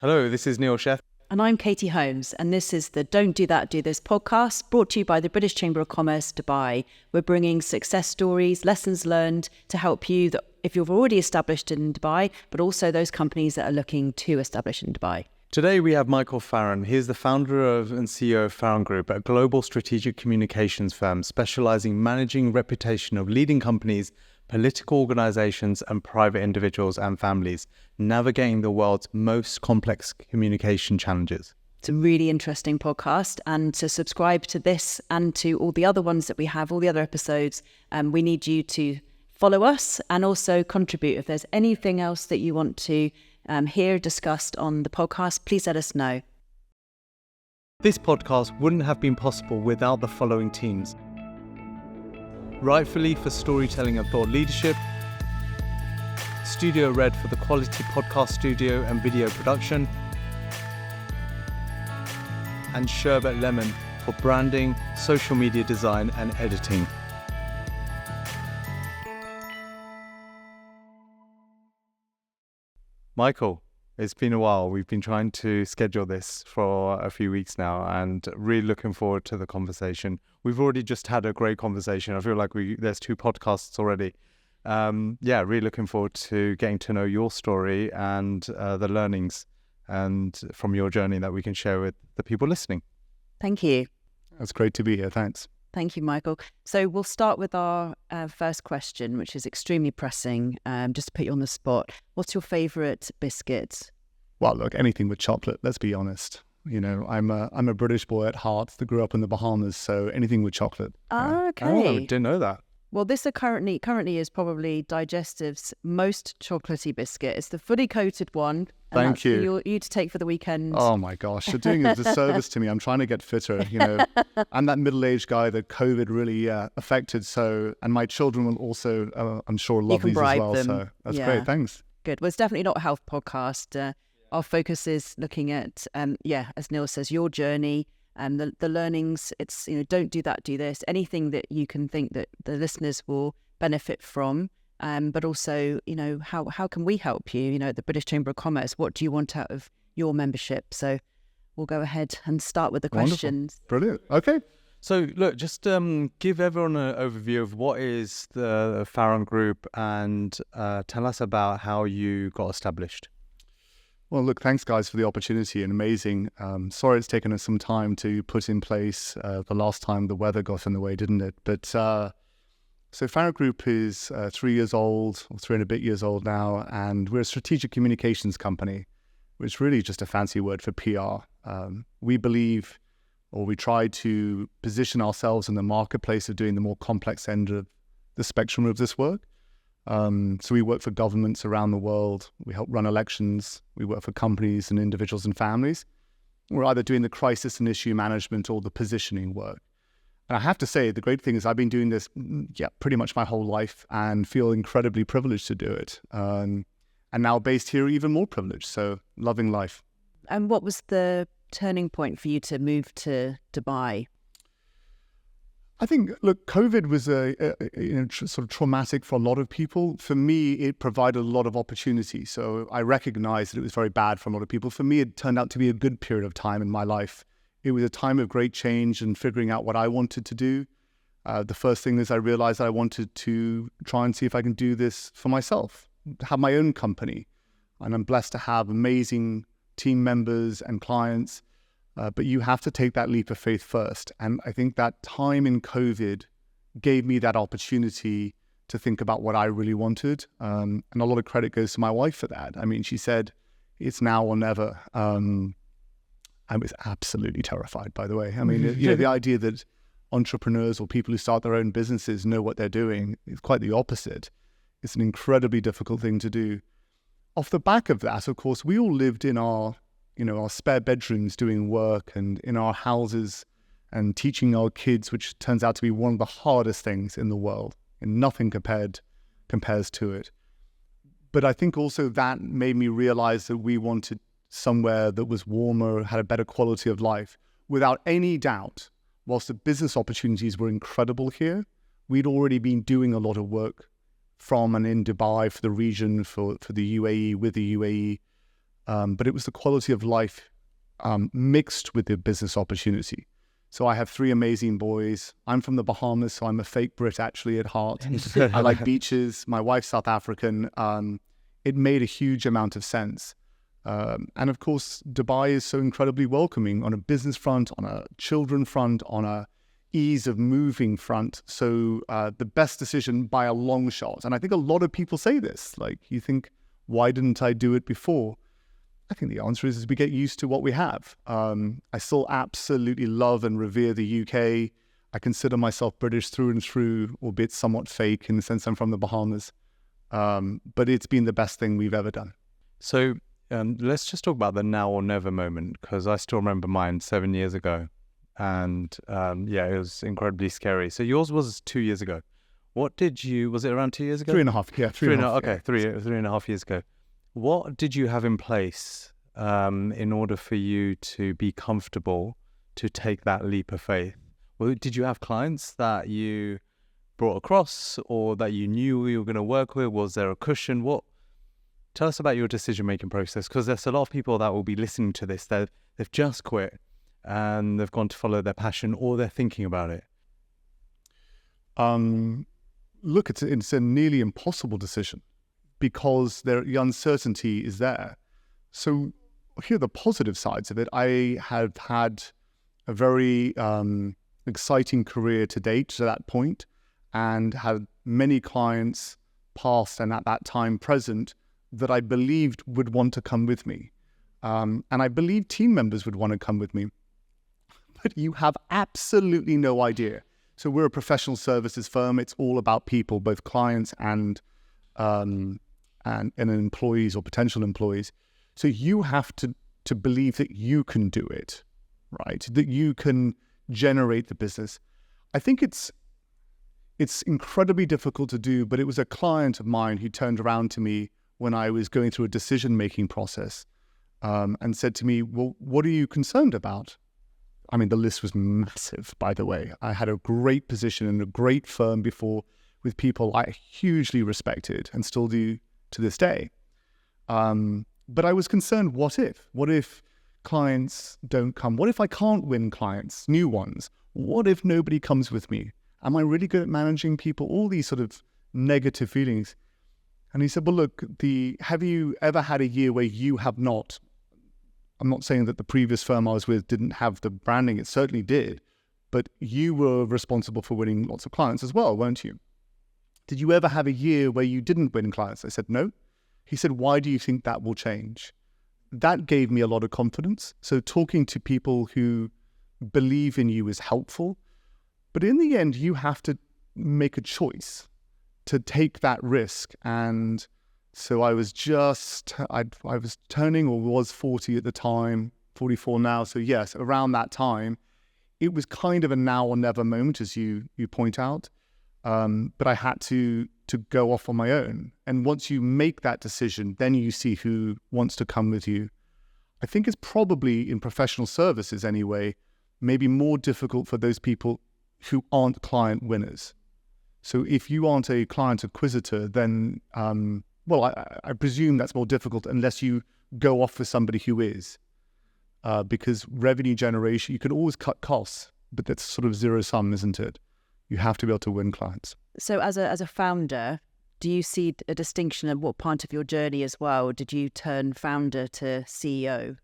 Hello, this is Neil Sheth. And I'm Katy Holmes, and this is the Don't Do That, Do This podcast, brought to you by the British Chamber of Commerce, Dubai. We're bringing success stories, lessons learned to help you that if you've already established in Dubai, but also those companies that are looking to establish in Dubai. Today we have Michael Farrant. He is the founder of and CEO of Farrant Group, a global strategic communications firm specialising in managing reputation of leading companies, political organisations and private individuals and families, navigating the world's most complex communication challenges. It's a really interesting podcast, and to subscribe to this and to all the other ones that we have, all the other episodes, we need you to follow us and also contribute. If there's anything else that you want to hear discussed on the podcast, please let us know. This podcast wouldn't have been possible without the following teams. Rightfully for storytelling and thought leadership, Studio Red for the quality podcast studio and video production, and Sherbet Lemon for branding, social media design and editing. Michael, it's been a while. We've been trying to schedule this for a few weeks now and really looking forward to the conversation. We've already just had a great conversation. I feel like there's 2 podcasts already. Really looking forward to getting to know your story and the learnings and from your journey that we can share with the people listening. Thank you. It's great to be here. Thanks. Thank you, Michael. So we'll start with our first question, which is extremely pressing, just to put you on the spot. What's your favourite biscuit? Well, look, anything with chocolate, let's be honest. You know, I'm a British boy at heart that grew up in the Bahamas, so anything with chocolate. Okay. Oh, I didn't know that. Well, this currently is probably Digestive's most chocolatey biscuit. It's the fully coated one. And Thank you. For you to take for the weekend. Oh my gosh, you're doing a disservice to me. I'm trying to get fitter. You know, I'm that middle-aged guy that COVID really affected. So, and my children will also, I'm sure, love these as well. Them. So that's great. Thanks. Good. Well, it's definitely not a health podcast. Our focus is looking at, as Neil says, your journey and the learnings. It's, don't do that, do this. Anything that you can think that the listeners will benefit from. But also, how can we help you? At the British Chamber of Commerce, what do you want out of your membership? So we'll go ahead and start with the questions. Brilliant. Okay. So look, just give everyone an overview of what is the Farrant Group and tell us about how you got established. Well, look, thanks guys for the opportunity and amazing. Sorry it's taken us some time to put in place. The last time the weather got in the way, didn't it? But so Farrant Group is 3 years old, or 3 and a bit years old now, and we're a strategic communications company, which is really just a fancy word for PR. We believe, or we try to position ourselves in the marketplace of doing the more complex end of the spectrum of this work. So we work for governments around the world. We help run elections. We work for companies and individuals and families. We're either doing the crisis and issue management or the positioning work. And I have to say, the great thing is I've been doing this, pretty much my whole life and feel incredibly privileged to do it. And now based here, even more privileged. So loving life. And what was the turning point for you to move to Dubai? I think, look, COVID was sort of traumatic for a lot of people. For me, it provided a lot of opportunity. So I recognized that it was very bad for a lot of people. For me, it turned out to be a good period of time in my life. It was a time of great change and figuring out what I wanted to do. The first thing is I realized I wanted to try and see if I can do this for myself, have my own company. And I'm blessed to have amazing team members and clients. But you have to take that leap of faith first. And I think that time in COVID gave me that opportunity to think about what I really wanted. And a lot of credit goes to my wife for that. I mean, she said, it's now or never. I was absolutely terrified, by the way. I mean, the idea that entrepreneurs or people who start their own businesses know what they're doing is quite the opposite. It's an incredibly difficult thing to do. Off the back of that, of course, we all lived in our spare bedrooms doing work and in our houses and teaching our kids, which turns out to be one of the hardest things in the world, and nothing compares to it. But I think also that made me realize that we wanted somewhere that was warmer, had a better quality of life. Without any doubt, whilst the business opportunities were incredible here, we'd already been doing a lot of work from and in Dubai for the region, for the UAE, with the UAE. but it was the quality of life mixed with the business opportunity. So I have 3 amazing boys. I'm from the Bahamas, so I'm a fake Brit actually at heart. I like beaches. My wife's South African. It made a huge amount of sense. And of course, Dubai is so incredibly welcoming on a business front, on a children front, on a ease of moving front. So the best decision by a long shot. And I think a lot of people say this, like, you think, why didn't I do it before? I think the answer is we get used to what we have. I still absolutely love and revere the UK. I consider myself British through and through, albeit somewhat fake in the sense I'm from the Bahamas. But it's been the best thing we've ever done. So let's just talk about the now or never moment, because I still remember mine 7 years ago. And it was incredibly scary. So yours was 2 years ago. Was it around 2 years ago? 3.5, yeah. 3.5. Okay, yeah. 3.5 years ago. What did you have in place in order for you to be comfortable to take that leap of faith? Well, did you have clients that you brought across or that you knew you were going to work with? Was there a cushion? Tell us about your decision-making process, because there's a lot of people that will be listening to this that they've just quit and they've gone to follow their passion, or they're thinking about it. Look, it's a nearly impossible decision, because the uncertainty is there. So here are the positive sides of it. I have had a very exciting career to date to that point, and had many clients past and at that time present that I believed would want to come with me. And I believe team members would want to come with me. But you have absolutely no idea. So we're a professional services firm. It's all about people, both clients and employees or potential employees. So you have to believe that you can do it, right? That you can generate the business. I think it's incredibly difficult to do, but it was a client of mine who turned around to me when I was going through a decision-making process and said to me, well, what are you concerned about? I mean, the list was massive, by the way. I had a great position in a great firm before with people I hugely respected and still do to this day. But I was concerned, what if? What if clients don't come? What if I can't win clients, new ones? What if nobody comes with me? Am I really good at managing people? All these sort of negative feelings. And he said, well, look, have you ever had a year where you have not? I'm not saying that the previous firm I was with didn't have the branding. It certainly did. But you were responsible for winning lots of clients as well, weren't you? Did you ever have a year where you didn't win clients? I said, no. He said, why do you think that will change? That gave me a lot of confidence. So talking to people who believe in you is helpful. But in the end, you have to make a choice to take that risk. And so I was I was turning, or was 40 at the time, 44 now. So yes, around that time, it was kind of a now or never moment, as you point out. But I had to go off on my own. And once you make that decision, then you see who wants to come with you. I think it's probably, in professional services anyway, maybe more difficult for those people who aren't client winners. So if you aren't a client acquisitor, then, I presume that's more difficult unless you go off with somebody who is. Because revenue generation, you can always cut costs, but that's sort of zero sum, isn't it? You have to be able to win clients. So as a founder, do you see a distinction at what part of your journey as well? Did you turn founder to CEO?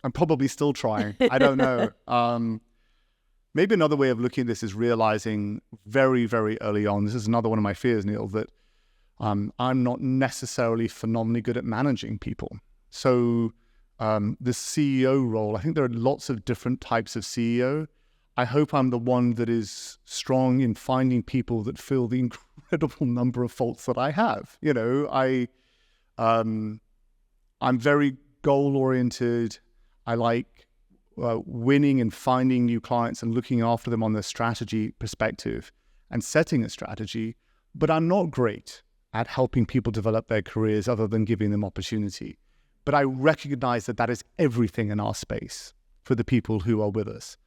I'm probably still trying. I don't know. Maybe another way of looking at this is realizing very, very early on, this is another one of my fears, Neil, that I'm not necessarily phenomenally good at managing people. So the CEO role, I think there are lots of different types of CEO. I hope I'm the one that is strong in finding people that fill the incredible number of faults that I have. You know, I'm very goal-oriented. I like winning and finding new clients and looking after them on the strategy perspective and setting a strategy, but I'm not great at helping people develop their careers other than giving them opportunity. But I recognize that is everything in our space for the people who are with us.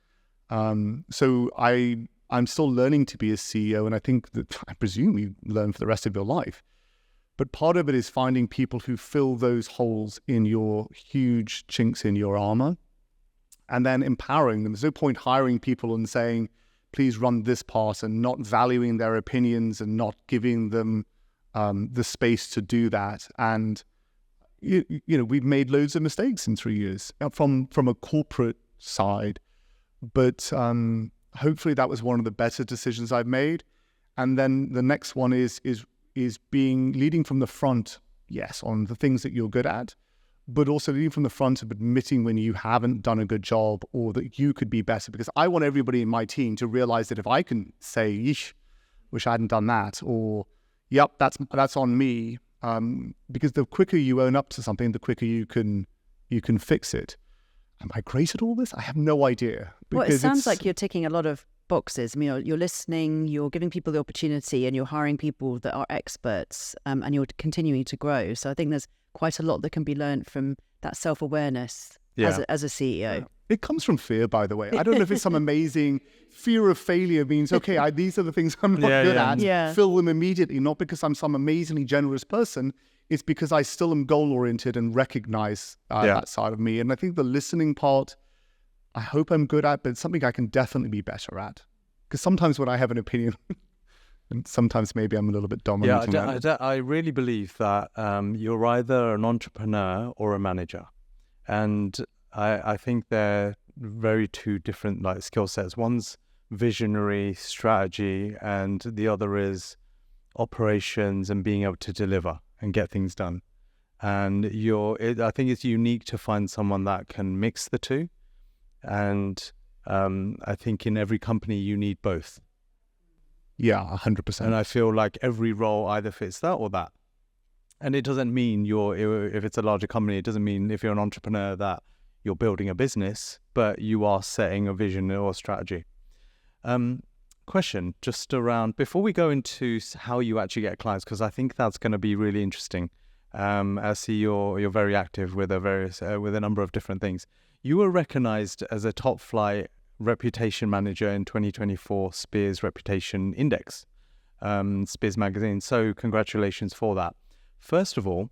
So I'm still learning to be a CEO, and I think that, I presume you learn for the rest of your life. But part of it is finding people who fill those holes in your huge chinks in your armor and then empowering them. There's no point hiring people and saying, please run this part, and not valuing their opinions and not giving them the space to do that. And, you know, we've made loads of mistakes in 3 years from a corporate side. But hopefully that was one of the better decisions I've made. And then the next one is leading from the front, yes, on the things that you're good at, but also leading from the front of admitting when you haven't done a good job or that you could be better. Because I want everybody in my team to realize that if I can say, yeesh, wish I hadn't done that, or, yep, that's on me, because the quicker you own up to something, the quicker you can fix it. Am I great at all this? I have no idea. Well, it sounds like you're ticking a lot of boxes. I mean, you're listening, you're giving people the opportunity, and you're hiring people that are experts, and you're continuing to grow. So I think there's quite a lot that can be learned from that self-awareness as a CEO. Yeah. It comes from fear, by the way. I don't know if it's some amazing fear of failure means, okay, these are the things I'm not good at. Yeah. Fill them immediately, not because I'm some amazingly generous person. It's because I still am goal-oriented and recognize that side of me. And I think the listening part, I hope I'm good at, but it's something I can definitely be better at. Because sometimes when I have an opinion, and sometimes maybe I'm a little bit dominant. I really believe that you're either an entrepreneur or a manager. And I think they're very two different skill sets. One's visionary strategy, and the other is operations and being able to deliver and get things done. And I think it's unique to find someone that can mix the two. And I think in every company you need both. Yeah, 100%. And I feel like every role either fits that or that. And it doesn't mean if it's a larger company, it doesn't mean if you're an entrepreneur that you're building a business, but you are setting a vision or a strategy. Question just around, before we go into how you actually get clients, because I think that's going to be really interesting. I see you're very active with a number of different things. You were recognized as a top flight reputation manager in 2024 Spears Reputation Index, Spears Magazine. So congratulations for that. First of all,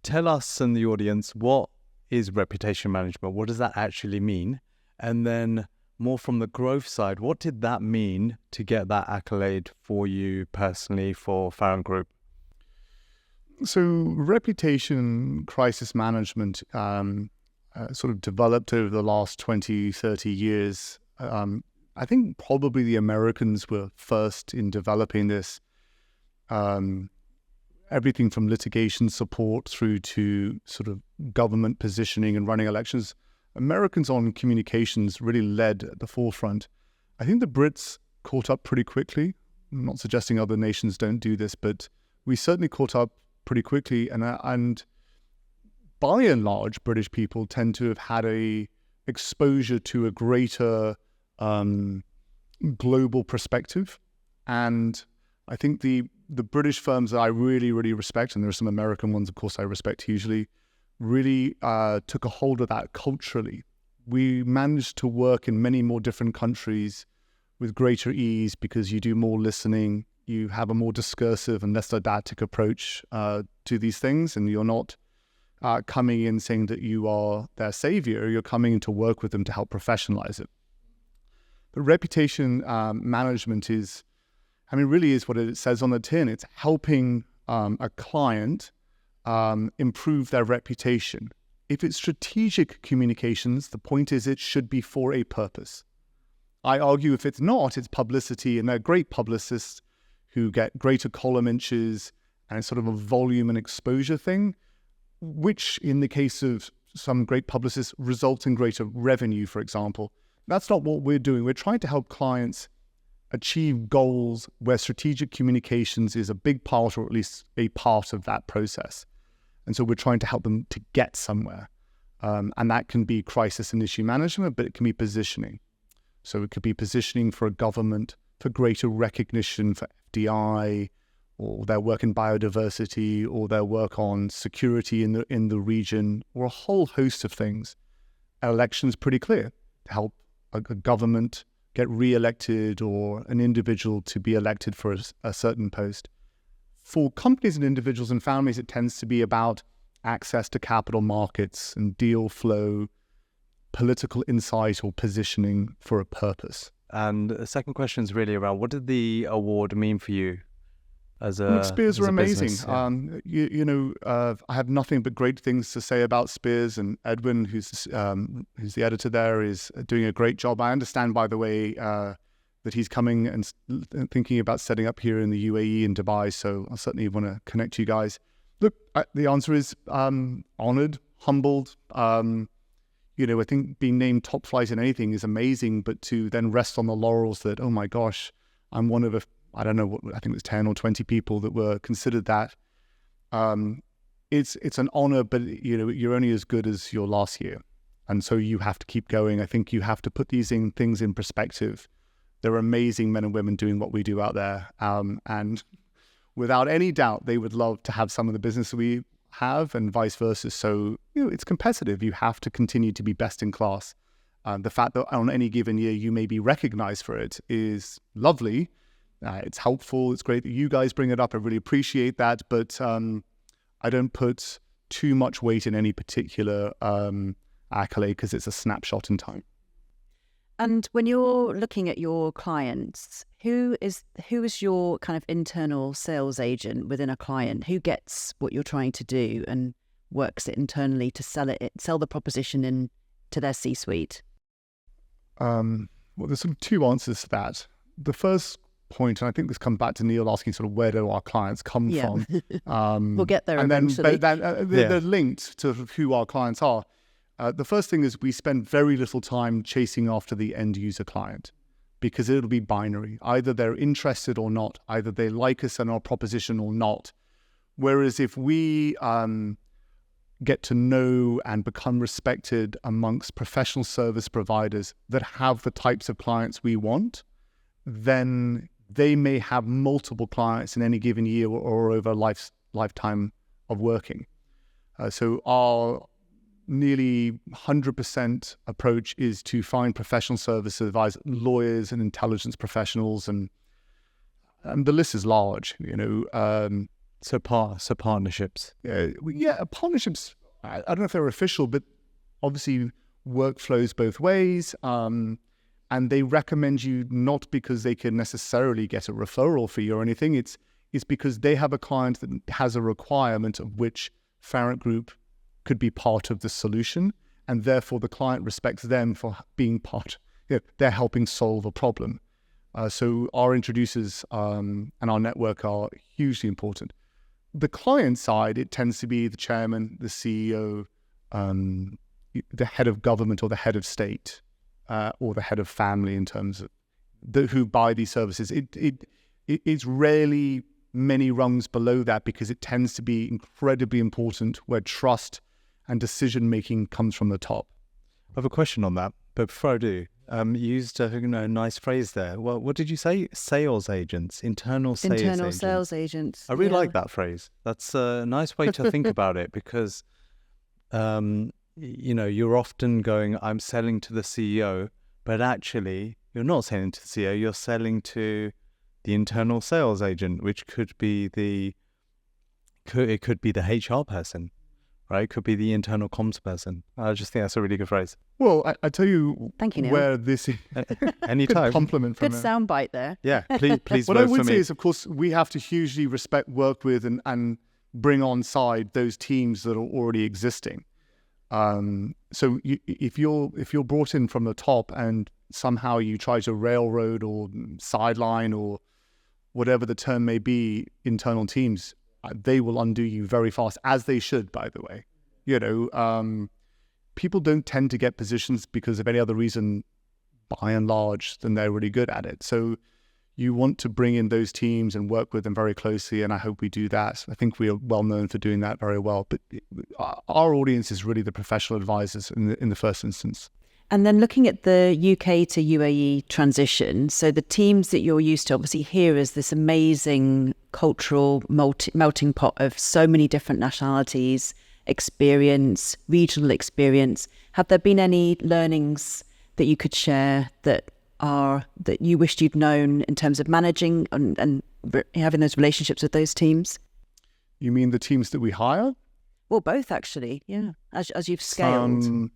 tell us and the audience, what is reputation management? What does that actually mean? And then more from the growth side, what did that mean to get that accolade for you personally, for Farrant Group? So reputation crisis management sort of developed over the last 20, 30 years. I think probably the Americans were first in developing this. Everything from litigation support through to sort of government positioning and running elections. Americans on communications really led at the forefront. I think the Brits caught up pretty quickly. I'm not suggesting other nations don't do this, but we certainly caught up pretty quickly. And by and large, British people tend to have had a exposure to a greater global perspective. And I think the British firms that I really, really respect, and there are some American ones, of course, I respect hugely, really took a hold of that culturally. We managed to work in many more different countries with greater ease because you do more listening, you have a more discursive and less didactic approach to these things, and you're not coming in saying that you are their savior. You're coming in to work with them to help professionalize it. But reputation management really is what it says on the tin. It's helping a client improve their reputation. If it's strategic communications, the point is it should be for a purpose. I argue if it's not, it's publicity, and they're great publicists who get greater column inches, and it's sort of a volume and exposure thing, which in the case of some great publicists results in greater revenue, for example. That's not what we're doing. We're trying to help clients achieve goals where strategic communications is a big part, or at least a part of that process. And so we're trying to help them to get somewhere. And that can be crisis and issue management, but it can be positioning. So it could be positioning for a government, for greater recognition for FDI, or their work in biodiversity, or their work on security in the region, or a whole host of things. Elections pretty clear, to help a government get re-elected or an individual to be elected for a certain post. For companies and individuals and families, it tends to be about access to capital markets and deal flow, political insight or positioning for a purpose. And the second question is really around, what did the award mean for you as a Spears as are a amazing. business? I have nothing but great things to say about Spears, and Edwin, who's the editor there, is doing a great job. I understand, by the way, that he's coming and thinking about setting up here in the UAE and Dubai. So I certainly want to connect you guys. Look, the answer is honored, humbled. I think being named top flight in anything is amazing, but to then rest on the laurels that, oh my gosh, I'm one of I don't know what, I think it was 10 or 20 people that were considered that. It's an honor, but you're only as good as your last year. And so you have to keep going. I think you have to put these things in perspective. There are amazing men and women doing what we do out there. And without any doubt, they would love to have some of the business we have and vice versa. So, it's competitive. You have to continue to be best in class. The fact that on any given year you may be recognized for it is lovely. It's helpful. It's great that you guys bring it up. I really appreciate that. But I don't put too much weight in any particular accolade because it's a snapshot in time. And when you're looking at your clients, who is your kind of internal sales agent within a client? Who gets what you're trying to do and works it internally to sell the proposition in to their C-suite? Well, there's sort of two answers to that. The first point, and I think this comes back to Neil asking sort of where do our clients come from? We'll get there and eventually. They're linked to who our clients are. The first thing is we spend very little time chasing after the end user client because it'll be binary. Either they're interested or not. Either they like us and our proposition or not. Whereas if we get to know and become respected amongst professional service providers that have the types of clients we want, then they may have multiple clients in any given year or over a lifetime of working. So our nearly 100% approach is to find professional service advisors, lawyers and intelligence professionals, and the list is large, So partnerships. Partnerships, I don't know if they're official, but obviously work flows both ways. And they recommend you not because they can necessarily get a referral fee or anything. It's because they have a client that has a requirement of which Farrant Group could be part of the solution. And therefore the client respects them for being part. They're helping solve a problem. So our introducers and our network are hugely important. The client side, it tends to be the chairman, the CEO, the head of government or the head of state. Or the head of family in terms of who buy these services. It's rarely many rungs below that because it tends to be incredibly important where trust and decision-making comes from the top. I have a question on that, but before I do, you used a nice phrase there. Well, what did you say? Sales agents, internal sales agents. I really like that phrase. That's a nice way to think about it because you're often going, I'm selling to the CEO, but actually you're not selling to the CEO, you're selling to the internal sales agent, which could be the HR person, right? It could be the internal comms person. I just think that's a really good phrase. Well, I tell you, thank you, Neil. Where this is anytime compliment from good soundbite there. Yeah, please. What I would say is, of course, we have to hugely work with and bring on side those teams that are already existing. So if you're brought in from the top and somehow you try to railroad or sideline or whatever the term may be, internal teams, they will undo you very fast, as they should, by the way. People don't tend to get positions because of any other reason, by and large, than they're really good at it. So you want to bring in those teams and work with them very closely, and I hope we do that. I think we are well known for doing that very well. But our audience is really the professional advisors in the first instance. And then looking at the UK to UAE transition, so the teams that you're used to obviously here is this amazing cultural melting pot of so many different nationalities, experience, regional experience. Have there been any learnings that you could share that are that you wished you'd known in terms of managing and having those relationships with those teams? You mean the teams that we hire? Well, both actually, yeah. As you've scaled.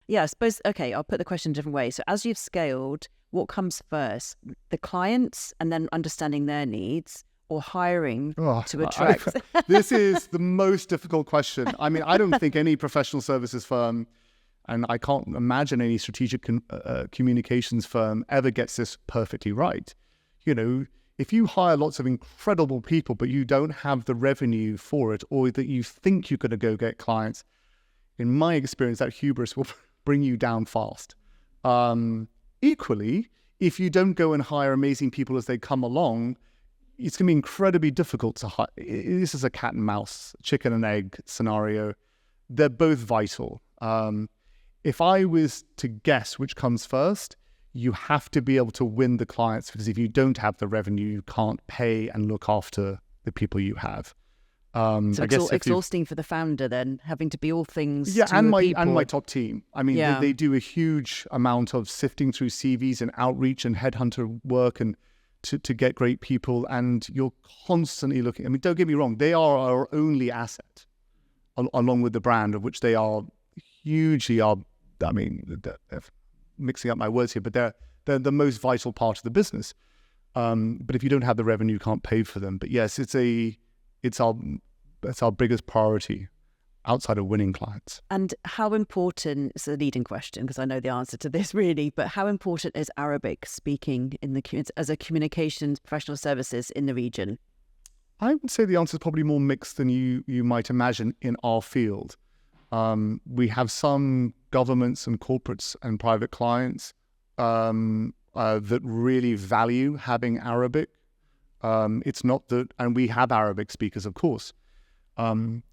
Yeah, I suppose, okay, I'll put the question a different way. So as you've scaled, what comes first? The clients and then understanding their needs, or hiring to attract? This is the most difficult question. I mean, I don't think any professional services firm, and I can't imagine any strategic communications firm ever gets this perfectly right. You know, if you hire lots of incredible people, but you don't have the revenue for it, or that you think you're going to go get clients, in my experience, that hubris will bring you down fast. Equally, if you don't go and hire amazing people as they come along, it's going to be incredibly difficult to hire. This is a cat and mouse, chicken and egg scenario. They're both vital. If I was to guess which comes first, you have to be able to win the clients, because if you don't have the revenue, you can't pay and look after the people you have. So it's exhausting for the founder then, having to be all things. Yeah, to and people. my top team. I mean, they do a huge amount of sifting through CVs and outreach and headhunter work and to get great people. And you're constantly looking. I mean, don't get me wrong, they are our only asset, along with the brand, of which they are hugely. I mean, they're mixing up my words here, but they're the most vital part of the business. But if you don't have the revenue, you can't pay for them. But yes, it's our biggest priority outside of winning clients. And how important, it's a leading question because I know the answer to this really, but how important is Arabic speaking as a communications professional services in the region? I would say the answer is probably more mixed than you might imagine in our field. We have some governments and corporates and private clients that really value having Arabic. It's not that, and we have Arabic speakers, of course.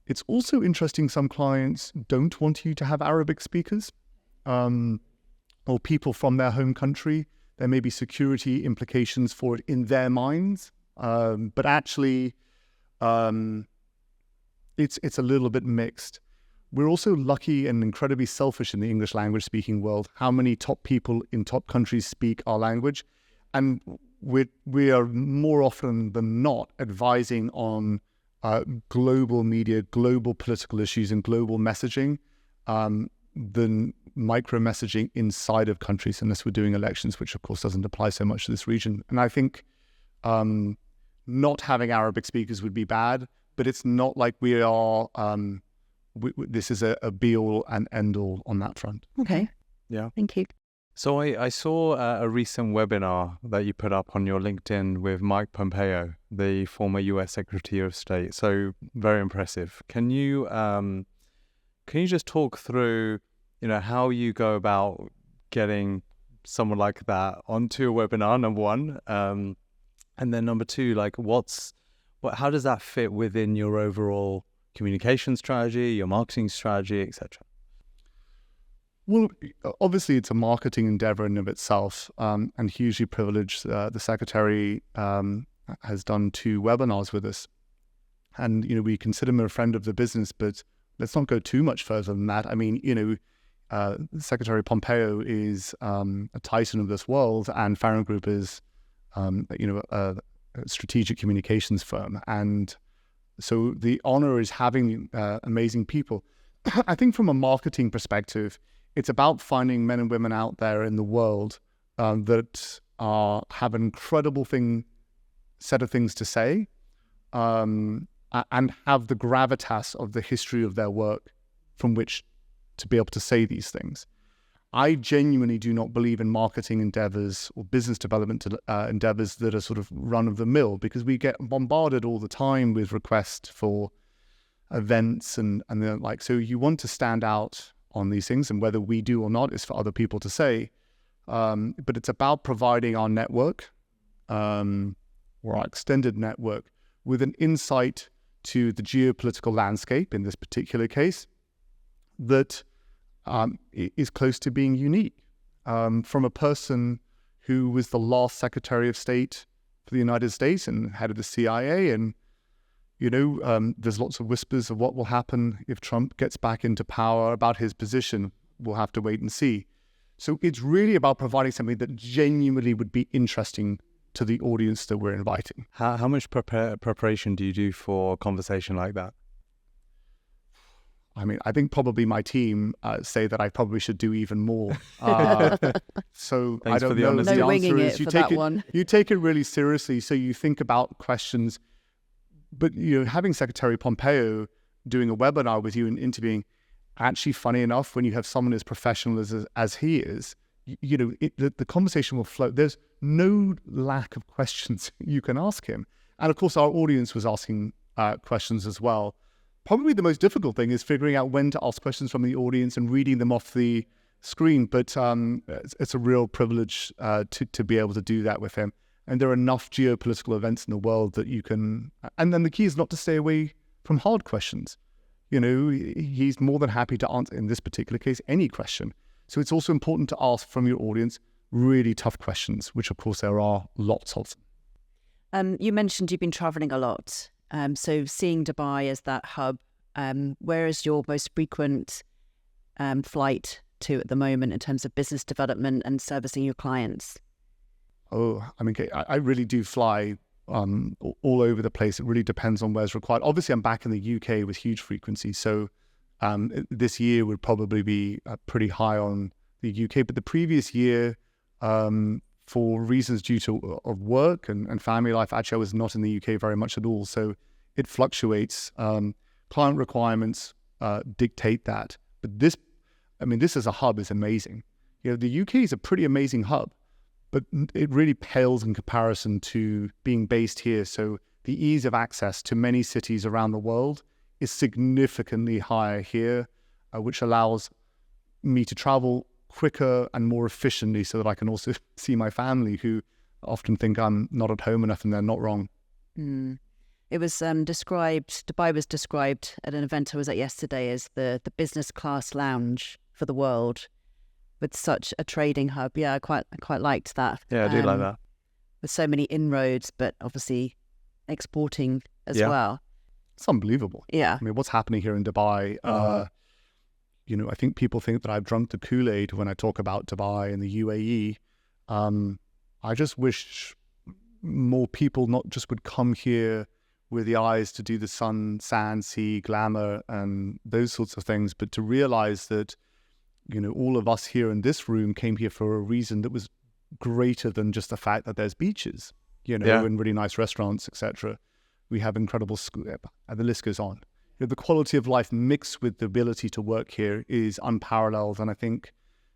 It's also interesting, some clients don't want you to have Arabic speakers or people from their home country. There may be security implications for it in their minds, but actually it's a little bit mixed. We're also lucky and incredibly selfish in the English language speaking world, how many top people in top countries speak our language. And we are more often than not advising on global media, global political issues and global messaging than micro messaging inside of countries, unless we're doing elections, which of course doesn't apply so much to this region. And I think not having Arabic speakers would be bad, but it's not like we are, this is a be all and end all on that front. Okay. Yeah. Thank you. So I saw a recent webinar that you put up on your LinkedIn with Mike Pompeo, the former US Secretary of State. So very impressive. Can you just talk through, how you go about getting someone like that onto a webinar, number one, and then number two, like how does that fit within your overall communication strategy, your marketing strategy, etc.? Well, obviously, it's a marketing endeavor in of itself, and hugely privileged. The secretary has done 2 webinars with us, and we consider him a friend of the business. But let's not go too much further than that. I mean, Secretary Pompeo is a titan of this world, and Farrant Group is, a strategic communications firm, and so the honor is having amazing people. I think from a marketing perspective, it's about finding men and women out there in the world that have an incredible set of things to say, and have the gravitas of the history of their work from which to be able to say these things. I genuinely do not believe in marketing endeavors or business development endeavors that are sort of run of the mill, because we get bombarded all the time with requests for events and the like. So you want to stand out on these things, and whether we do or not is for other people to say. But it's about providing our network or our extended network with an insight to the geopolitical landscape in this particular case that is close to being unique. From a person who was the last Secretary of State for the United States and head of the CIA, and there's lots of whispers of what will happen if Trump gets back into power. About his position, we'll have to wait and see. So it's really about providing something that genuinely would be interesting to the audience that we're inviting. How much preparation do you do for a conversation like that? I mean, I think probably my team say that I probably should do even more. So Thanks I don't for the know. honesty. No The winging answer it is you for take that it. one. You take it really seriously. So you think about questions. But having Secretary Pompeo doing a webinar with you and interviewing, actually, funny enough, when you have someone as professional as he is, the conversation will flow. There's no lack of questions you can ask him. And of course, our audience was asking questions as well. Probably the most difficult thing is figuring out when to ask questions from the audience and reading them off the screen. But it's a real privilege to be able to do that with him. And there are enough geopolitical events in the world that you can... And then the key is not to stay away from hard questions. He's more than happy to answer, in this particular case, any question. So it's also important to ask from your audience really tough questions, which of course there are lots of. You mentioned you've been traveling a lot. So seeing Dubai as that hub, where is your most frequent flight to at the moment in terms of business development and servicing your clients? Oh, I mean, I really do fly all over the place. It really depends on where's required. Obviously, I'm back in the UK with huge frequency. So this year would probably be pretty high on the UK. But the previous year, for reasons due to of work and family life, actually I was not in the UK very much at all. So it fluctuates. Client requirements dictate that. But this as a hub is amazing. The UK is a pretty amazing hub, but it really pales in comparison to being based here. So the ease of access to many cities around the world is significantly higher here, which allows me to travel quicker and more efficiently so that I can also see my family, who often think I'm not at home enough, and they're not wrong. It was Dubai was described at an event I was at yesterday as the business class lounge for the world, with such a trading hub. Yeah, I quite liked that. Yeah, I do like that. With so many inroads, but obviously exporting as well. It's unbelievable. Yeah. I mean, what's happening here in Dubai, I think people think that I've drunk the Kool-Aid when I talk about Dubai and the UAE. I just wish more people not just would come here with the eyes to do the sun, sand, sea, glamour, and those sorts of things, but to realize that, all of us here in this room came here for a reason that was greater than just the fact that there's beaches, and really nice restaurants, etc. We have incredible school, and the list goes on. The quality of life mixed with the ability to work here is unparalleled. And I think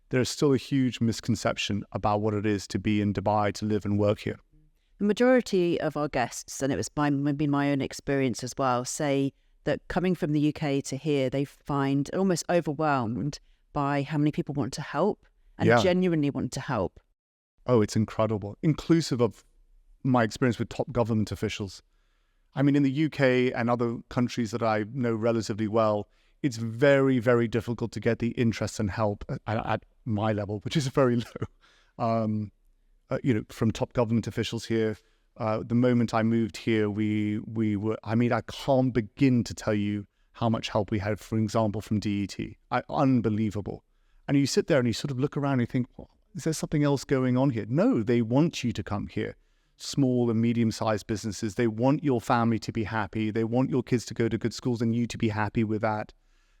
there's still a huge misconception about what it is to be in Dubai, to live and work here. The majority of our guests, and it was been my own experience as well, say that coming from the UK to here, they find almost overwhelmed by how many people want to help and genuinely want to help. Oh, it's incredible. Inclusive of my experience with top government officials. I mean, in the UK and other countries that I know relatively well, it's very, very difficult to get the interest and help at my level, which is very low. From top government officials here. The moment I moved here, we were, I can't begin to tell you how much help we had, for example, from DET. Unbelievable. And you sit there and you sort of look around and you think, well, is there something else going on here? No, they want you to come here. Small and medium-sized businesses, they want your family to be happy. They want your kids to go to good schools and you to be happy with that.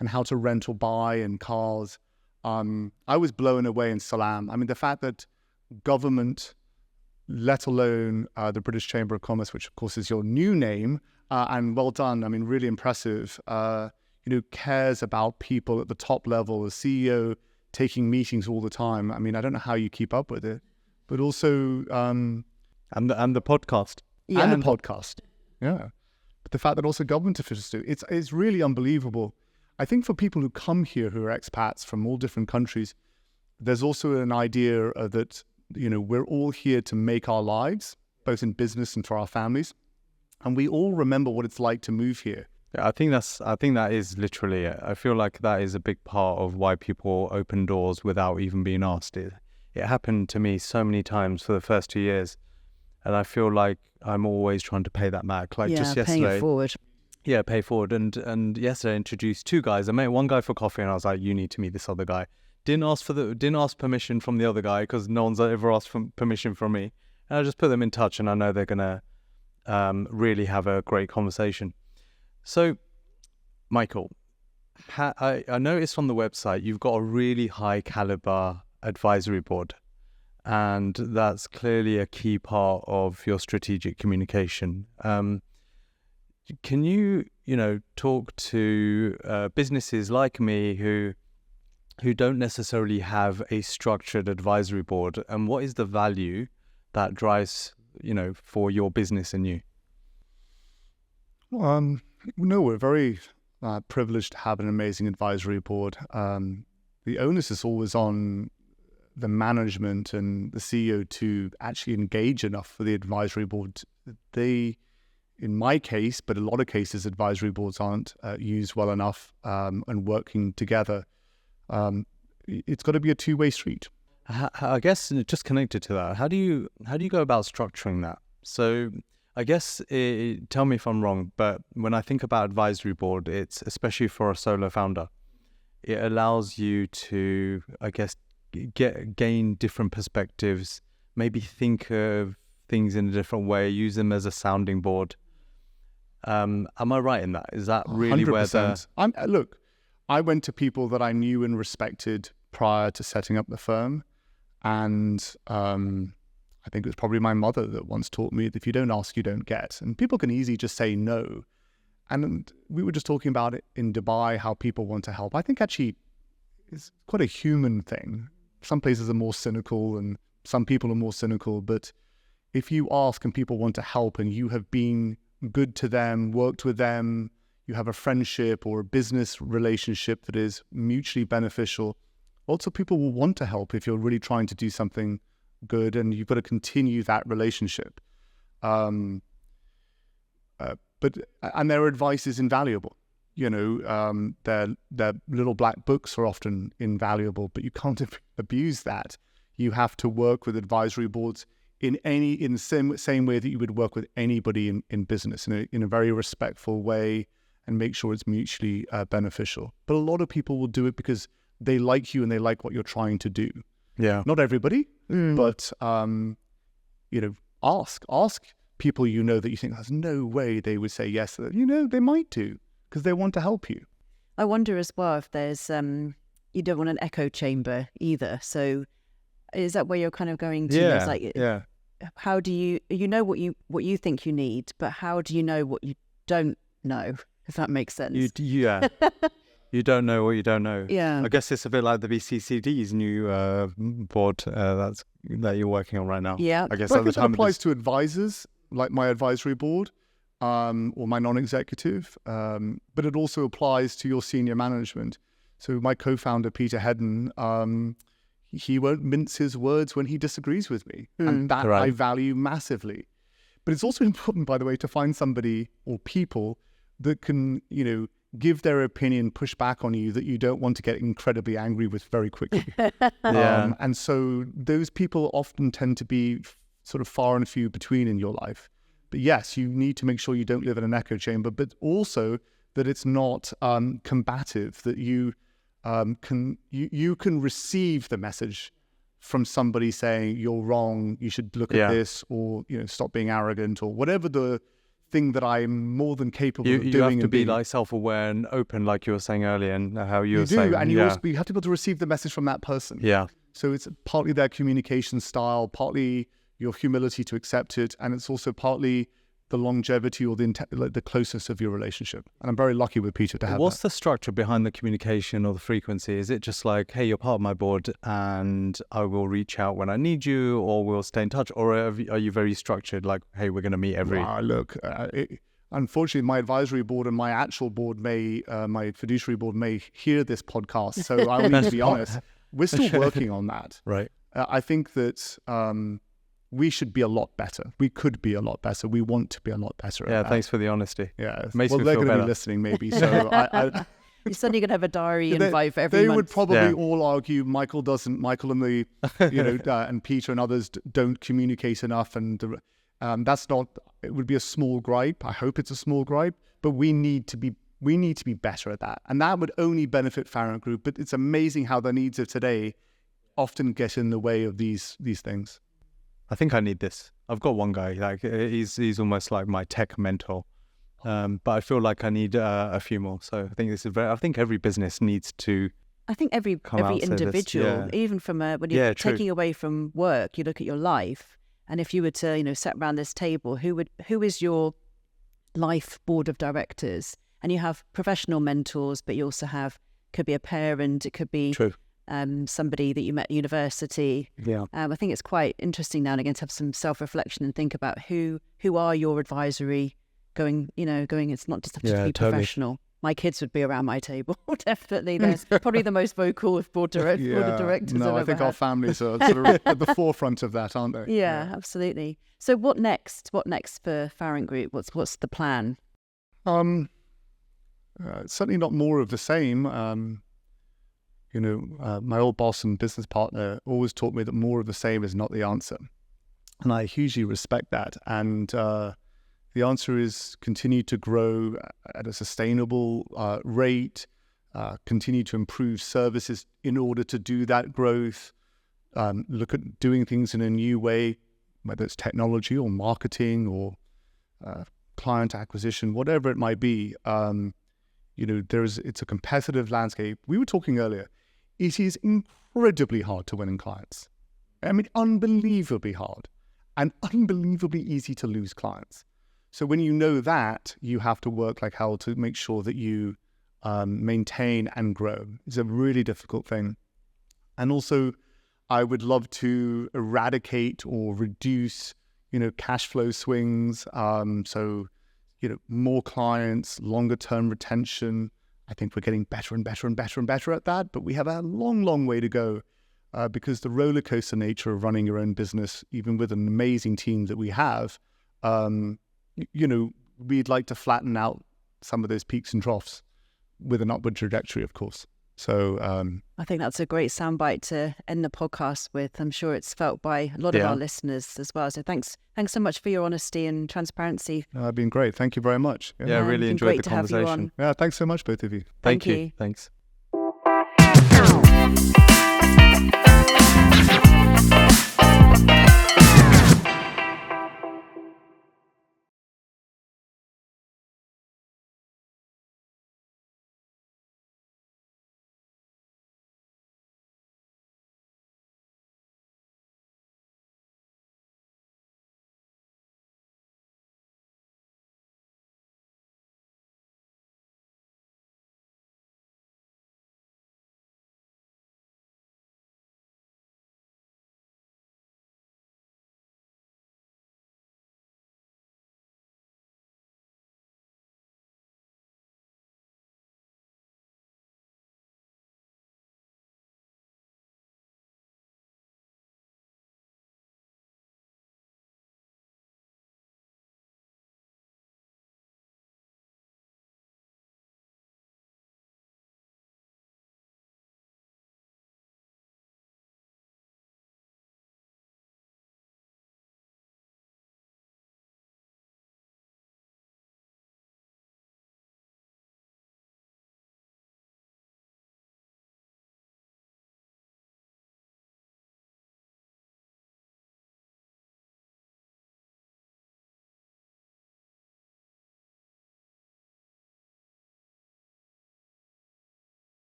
And how to rent or buy and cars. I was blown away in Salam. I mean, the fact that government, let alone the British Chamber of Commerce, which of course is your new name, and well done, I mean, really impressive, cares about people at the top level, the CEO taking meetings all the time. I mean, I don't know how you keep up with it, but also... And the podcast. Yeah. And the podcast. Yeah. But the fact that also government officials do, it's really unbelievable. I think for people who come here who are expats from all different countries, there's also an idea that, we're all here to make our lives, both in business and for our families. And we all remember what it's like to move here. Yeah, I think that is literally it. I feel like that is a big part of why people open doors without even being asked. It happened to me so many times for the first 2 years. And I feel like I'm always trying to pay that back. Like just yesterday. Paying it forward. Yeah, pay forward. And yesterday I introduced two guys. I met one guy for coffee and I was like, you need to meet this other guy. didn't ask permission from the other guy, because no one's ever asked for permission from me. And I just put them in touch, and I know they're gonna really have a great conversation. So, Michael, I noticed on the website you've got a really high caliber advisory board, and that's clearly a key part of your strategic communication. Can you talk to businesses like me who don't necessarily have a structured advisory board, and what is the value that drives for your business and you? No, we're very privileged to have an amazing advisory board. The onus is always on the management and the CEO to actually engage enough for the advisory board. In my case, but a lot of cases, advisory boards aren't used well enough and working together. It's got to be a two-way street. I guess just connected to that, how do you go about structuring that? So I guess, tell me if I'm wrong, but when I think about advisory board, it's especially for a solo founder, it allows you to, I guess, gain different perspectives, maybe think of things in a different way, use them as a sounding board. Am I right in that? Is that really 100%. where Look, I went to people that I knew and respected prior to setting up the firm, and I think it was probably my mother that once taught me that if you don't ask, you don't get. And people can easily just say no. And we were just talking about it in Dubai, how people want to help. I think actually it's quite a human thing. Some places are more cynical and some people are more cynical. But if you ask and people want to help and you have been good to them, worked with them, you have a friendship or a business relationship that is mutually beneficial, lots of people will want to help if you're really trying to do something good, and you've got to continue that relationship. But their advice is invaluable. Their little black books are often invaluable, but you can't abuse that. You have to work with advisory boards in the same way that you would work with anybody in business, in a very respectful way, and make sure it's mutually beneficial. But a lot of people will do it because they like you and they like what you're trying to do. Yeah. Not everybody, but ask people that you think there's no way they would say yes. They might do because they want to help you. I wonder as well if there's you don't want an echo chamber either. So is that where you're kind of going to? Yeah. How do you know what you think you need, but how do you know what you don't know? If that makes sense. You don't know what you don't know. Yeah. I guess it's a bit like the BCCD's new board that you're working on right now. Yeah. I guess that applies to advisors, like my advisory board, or my non-executive, but it also applies to your senior management. So my co-founder, Peter Hedden, he won't mince his words when he disagrees with me. And that Right. I value massively. But it's also important, by the way, to find somebody or people that can, give their opinion, push back on you, that you don't want to get incredibly angry with very quickly. Yeah. And so those people often tend to be sort of far and few between in your life. But yes, you need to make sure you don't live in an echo chamber, but also that it's not combative, that you can receive the message from somebody saying you're wrong, you should look at this, or stop being arrogant, or whatever the thing that I'm more than capable of doing. You have to be like self-aware and open, like you were saying earlier, and how you were saying. And you have to be able to receive the message from that person. Yeah. So it's partly their communication style, partly your humility to accept it, and it's also partly the longevity or the closeness of your relationship. And I'm very lucky with Peter to have What's that. the structure behind the communication or the frequency? Is it just like, hey, you're part of my board and I will reach out when I need you, or we'll stay in touch? Or are you very structured, like, hey, we're going to meet every... Unfortunately, my advisory board and my actual board my fiduciary board may hear this podcast, so I will need to be honest. We're still working on that. Right. I think that we should be a lot better. We could be a lot better. We want to be a lot better. Yeah, thanks for the honesty. Yeah. Makes me they're feel going to better. be listening maybe. So You're suddenly going to have a diary invite for every they month. would probably all argue Michael and the, and Peter and others don't communicate enough. And that's not, it would be a small gripe. I hope it's a small gripe, but we need to be We need to be better at that. And that would only benefit Farrant Group. But it's amazing how the needs of today often get in the way of these things. I think I need this. I've got one guy, like he's almost like my tech mentor. But I feel like I need a few more. So I think I think every business needs to. I think every individual, even from when you're taking away from work, you look at your life, and if you were to, sit around this table, who is your life board of directors? And you have professional mentors, but you also could be a parent, it could be somebody that you met at university. Yeah. I think it's quite interesting now and again to have some self-reflection and think about who are your advisory going, it's not just have to be professional. My kids would be around my table, definitely. They're probably the most vocal of board of directors. No, I think our families are sort of at the forefront of that, aren't they? Yeah, absolutely. So what next? What next for Farrant Group? What's the plan? Certainly not more of the same. My old boss and business partner always taught me that more of the same is not the answer. And I hugely respect that. And the answer is continue to grow at a sustainable rate, continue to improve services in order to do that growth, look at doing things in a new way, whether it's technology or marketing or client acquisition, whatever it might be. It's a competitive landscape. We were talking earlier. It is incredibly hard to win in clients. I mean, unbelievably hard and unbelievably easy to lose clients. So when you know that, you have to work like hell to make sure that you maintain and grow. It's a really difficult thing. And also, I would love to eradicate or reduce, cash flow swings. More clients, longer term retention. I think we're getting better and better and better and better at that, but we have a long, long way to go because the roller coaster nature of running your own business, even with an amazing team that we have, we'd like to flatten out some of those peaks and troughs with an upward trajectory, of course. So I think that's a great soundbite to end the podcast with. I'm sure it's felt by a lot of our listeners as well. So thanks so much for your honesty and transparency. It's been great. Thank you very much. Yeah, I really enjoyed the conversation. Yeah, thanks so much, both of you. Thank you. Thanks.